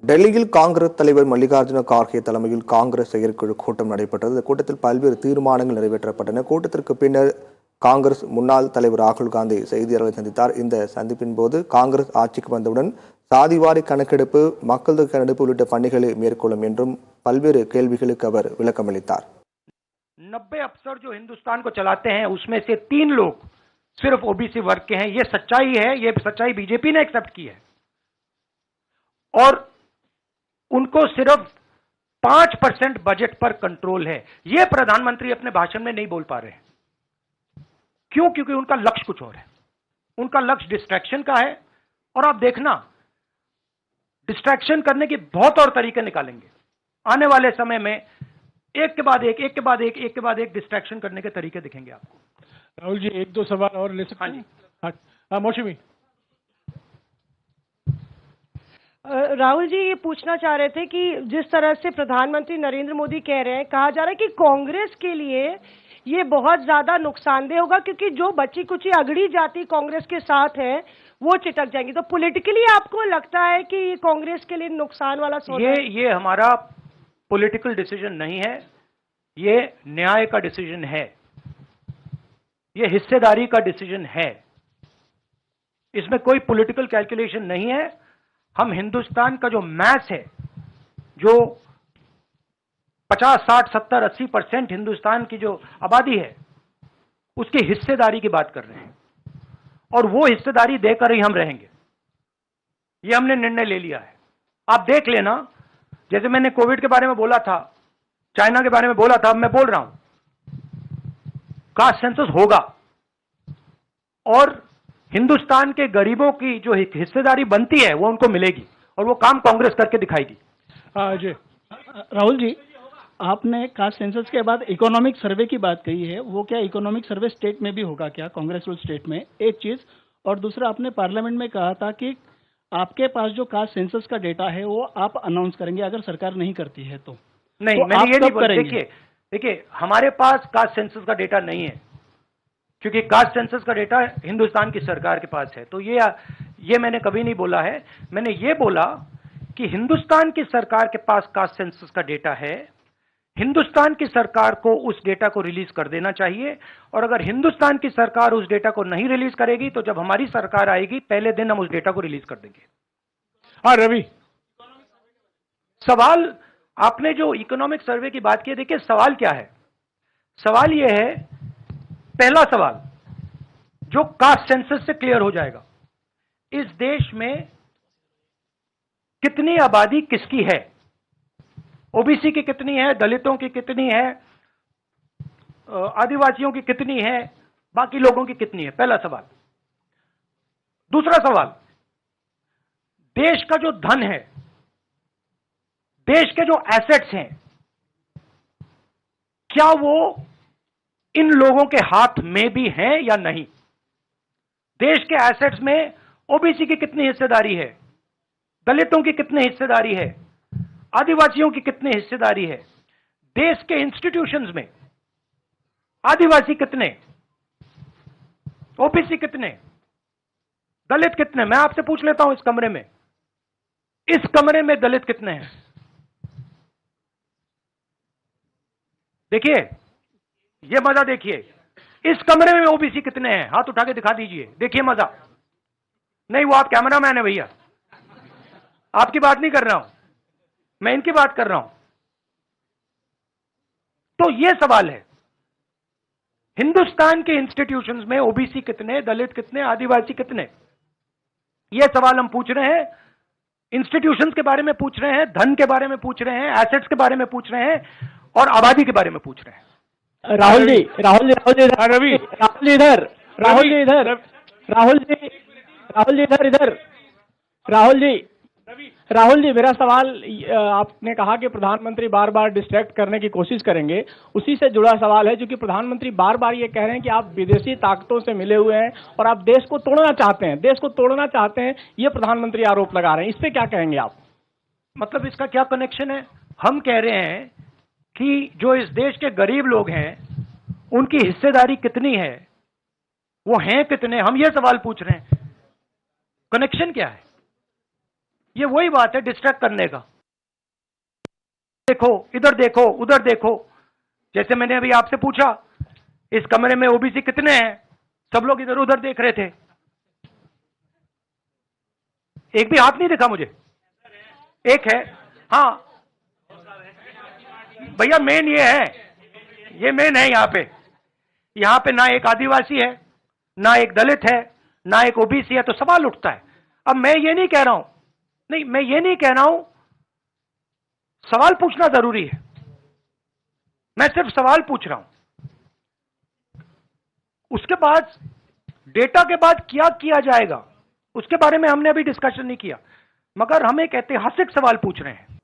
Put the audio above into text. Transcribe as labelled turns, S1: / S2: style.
S1: டெல்லியில் காங்கிரஸ் தலைவர் மல்லிகார்ஜுன கார்கே தலைமையில் காங்கிரஸ் செயற்குழு கூட்டம் நடைபெற்றது. இந்த கூட்டத்தில் பல்வேறு தீர்மானங்கள் நிறைவேற்றப்பட்டன. கூட்டத்திற்கு பின்னர் காங்கிரஸ் முன்னாள் தலைவர் ராகுல் காந்தி செய்தியாளர்களை சந்தித்தார். இந்த சந்திப்பின் போது காங்கிரஸ் ஆட்சிக்கு வந்தவுடன் சாதிவாரி கணக்கெடுப்பு, மக்கள் தொகை கணக்கெடுப்பு உள்ளிட்ட பணிகளை மேற்கொள்ளும் என்றும் பல்வேறு கேள்விகளுக்கு அவர் விளக்கமளித்தார்.
S2: 90 अफसर जो हिंदुस्तान को चलाते हैं उसमें से 3 लोग सिर्फ ओबीसी वर्ग के हैं। ये सच्चाई है, ये सच्चाई बीजेपी ने एक्सेप्ट की है और उनको सिर्फ 5% बजट पर कंट्रोल है। ये प्रधानमंत्री अपने भाषण में नहीं बोल पा रहे हैं। क्यों? क्योंकि उनका लक्ष्य कुछ और है। उनका लक्ष्य डिस्ट्रैक्शन का है और आप देखना डिस्ट्रैक्शन करने के बहुत और तरीके निकालेंगे आने वाले समय में। एक के बाद एक डिस्ट्रैक्शन करने के तरीके दिखेंगे आपको।
S3: राहुल जी, एक दो सवाल और ले सकते हैं? हाँ, मौसमी।
S4: राहुल जी ये पूछना चाह रहे थे कि जिस तरह से प्रधानमंत्री नरेंद्र मोदी कह रहे हैं, कहा जा रहा है कि कांग्रेस के लिए ये बहुत ज्यादा नुकसानदेह होगा क्योंकि जो बची कुची अगड़ी जाति कांग्रेस के साथ है वो चिटक जाएंगी। तो पॉलिटिकली आपको लगता है कि ये कांग्रेस के लिए नुकसान वाला सौदा है?
S2: ये हमारा पॉलिटिकल डिसीजन नहीं है, ये न्याय का डिसीजन है, ये हिस्सेदारी का डिसीजन है। इसमें कोई पॉलिटिकल कैलकुलेशन नहीं है। हम हिंदुस्तान का जो मैस है, जो 50, 60, 70, 80% हिंदुस्तान की जो आबादी है उसकी हिस्सेदारी की बात कर रहे हैं और वो हिस्सेदारी देकर ही हम रहेंगे। ये हमने निर्णय ले लिया है। आप देख लेना, जैसे मैंने कोविड के बारे में बोला था, चाइना के बारे में बोला था, अब मैं बोल रहा हूं कास्ट सेंसस होगा और हिंदुस्तान के गरीबों की जो हिस्सेदारी बनती है वो उनको मिलेगी और वो काम कांग्रेस करके दिखाएगी।
S3: जी
S5: राहुल जी, आपने कास्ट सेंसस के बाद इकोनॉमिक सर्वे की बात कही है, वो क्या इकोनॉमिक सर्वे स्टेट में भी होगा क्या, कांग्रेस रूल स्टेट में? एक चीज। और दूसरा, आपने पार्लियामेंट में कहा था कि आपके पास जो कास्ट सेंसस का डेटा है वो आप अनाउंस करेंगे अगर सरकार नहीं करती है तो।
S2: नहीं,
S5: तो
S2: मैंने ये नहीं बोला।
S5: करेंगे?
S2: देखिए हमारे पास कास्ट सेंसस का डेटा नहीं है क्योंकि कास्ट सेंसस का डेटा हिंदुस्तान की सरकार के पास है। तो ये मैंने कभी नहीं बोला है। मैंने ये बोला कि हिंदुस्तान की सरकार के पास कास्ट सेंसस का डेटा है, हिंदुस्तान की सरकार को उस डेटा को रिलीज कर देना चाहिए और अगर हिंदुस्तान की सरकार उस डेटा को नहीं रिलीज करेगी तो जब हमारी सरकार आएगी पहले दिन हम उस डेटा को रिलीज कर देंगे।
S3: हाँ रवि,
S2: सवाल आपने जो इकोनॉमिक सर्वे की बात की, देखिए सवाल क्या है। सवाल यह है, पहला सवाल जो कास्ट सेंसस से क्लियर हो जाएगा, इस देश में कितनी आबादी किसकी है, ओबीसी की कितनी है, दलितों की कितनी है, आदिवासियों की कितनी है, बाकी लोगों की कितनी है, पहला सवाल। दूसरा सवाल, देश का जो धन है, देश के जो एसेट्स हैं, क्या वो इन लोगों के हाथ में भी हैं या नहीं? देश के एसेट्स में ओबीसी की कितनी हिस्सेदारी है, दलितों की कितनी हिस्सेदारी है, आदिवासियों की कितनी हिस्सेदारी है, देश के इंस्टीट्यूशंस में आदिवासी कितने, ओबीसी कितने, दलित कितने? मैं आपसे पूछ लेता हूं, इस कमरे में दलित कितने हैं? देखिए, ये मजा देखिए, इस कमरे में ओबीसी कितने हैं? हाथ उठा के दिखा दीजिए, देखिए मजा। नहीं, वो आप कैमरामैन है भैया, आपकी बात नहीं कर रहा हूं मैं, इनकी बात कर रहा हूं। तो ये सवाल है, हिंदुस्तान के इंस्टीट्यूशंस में ओबीसी कितने, दलित कितने, आदिवासी कितने? ये सवाल हम पूछ रहे हैं। इंस्टीट्यूशंस के बारे में पूछ रहे हैं, धन के बारे में पूछ रहे हैं, एसेट्स के बारे में पूछ रहे हैं और आबादी के बारे में पूछ रहे हैं।
S5: राहुल जी इधर, राहुल जी मेरा सवाल, आपने कहा कि प्रधानमंत्री बार बार डिस्ट्रैक्ट करने की कोशिश करेंगे, उसी से जुड़ा सवाल है। क्योंकि प्रधानमंत्री बार बार ये कह रहे हैं कि आप विदेशी ताकतों से मिले हुए हैं और आप देश को तोड़ना चाहते हैं, ये प्रधानमंत्री आरोप लगा रहे हैं। इस पे क्या कहेंगे आप?
S2: मतलब इसका क्या कनेक्शन है? हम कह रहे हैं कि जो इस देश के गरीब लोग हैं उनकी हिस्सेदारी कितनी है, वो हैं कितने, हम ये सवाल पूछ रहे हैं। कनेक्शन क्या है? ये वही बात है डिस्ट्रैक्ट करने का। देखो, इधर देखो, उधर देखो। जैसे मैंने अभी आपसे पूछा, इस कमरे में ओबीसी कितने हैं, सब लोग इधर उधर देख रहे थे, एक भी हाथ नहीं दिखा मुझे। एक है, हाँ भैया, मेन ये है, ये मेन है। यहां पे ना एक आदिवासी है, ना एक दलित है, ना एक ओबीसी है, तो सवाल उठता है। अब मैं ये नहीं कह रहा हूं, नहीं मैं ये नहीं कह रहा हूं, सवाल पूछना जरूरी है, मैं सिर्फ सवाल पूछ रहा हूं। उसके बाद डेटा के बाद क्या किया जाएगा उसके बारे में हमने अभी डिस्कशन नहीं किया, मगर हम एक ऐतिहासिक सवाल पूछ रहे हैं।